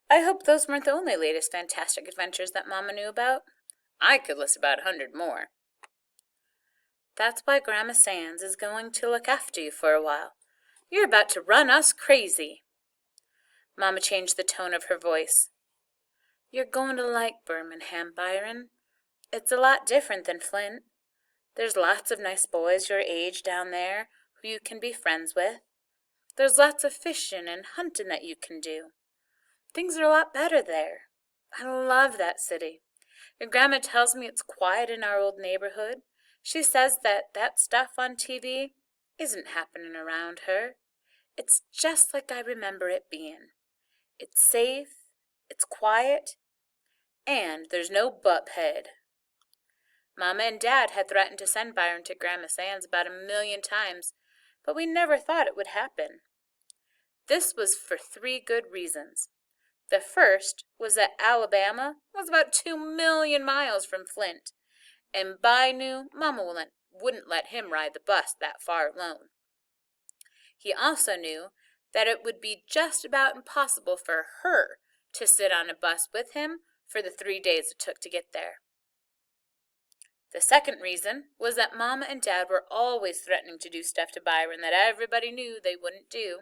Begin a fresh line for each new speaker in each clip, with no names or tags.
I hope those weren't the only latest fantastic adventures that Mama knew about. I could list about 100 more. That's why Grandma Sands is going to look after you for a while. You're about to run us crazy. Mama changed the tone of her voice. You're going to like Birmingham, Byron. It's a lot different than Flint. There's lots of nice boys your age down there who you can be friends with. There's lots of fishing and hunting that you can do. Things are a lot better there. I love that city. Your grandma tells me it's quiet in our old neighborhood. She says that stuff on TV isn't happening around her. It's just like I remember it being. It's safe, it's quiet, and there's no butt head. Mama and Dad had threatened to send Byron to Grandma Sands about 1,000,000 times, but we never thought it would happen. This was for 3 good reasons. The first was that Alabama was about 2,000,000 miles from Flint, and By knew Mama wouldn't let him ride the bus that far alone. He also knew that it would be just about impossible for her to sit on a bus with him for the 3 days it took to get there. The second reason was that Mama and Dad were always threatening to do stuff to Byron that everybody knew they wouldn't do.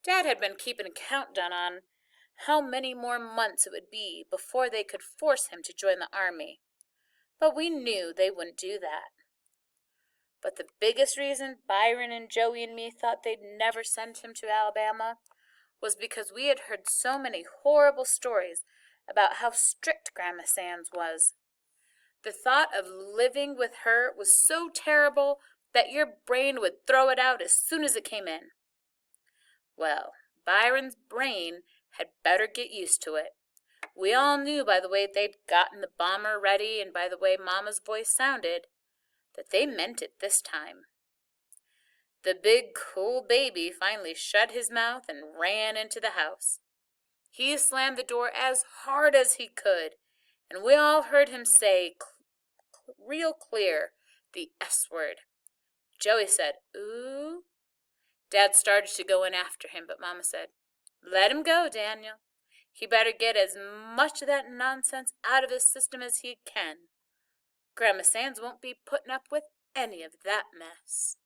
Dad had been keeping a countdown on how many more months it would be before they could force him to join the army, but we knew they wouldn't do that. But the biggest reason Byron and Joey and me thought they'd never send him to Alabama was because we had heard so many horrible stories about how strict Grandma Sands was. The thought of living with her was so terrible that your brain would throw it out as soon as it came in. Well, Byron's brain had better get used to it. We all knew by the way they'd gotten the bomber ready and by the way Mama's voice sounded that they meant it this time. The big, cool baby finally shut his mouth and ran into the house. He slammed the door as hard as he could, and we all heard him say, real clear, the S word. Joey said, "Ooh." Dad started to go in after him, but Mama said, "Let him go, Daniel. He better get as much of that nonsense out of his system as he can. Grandma Sands won't be putting up with any of that mess."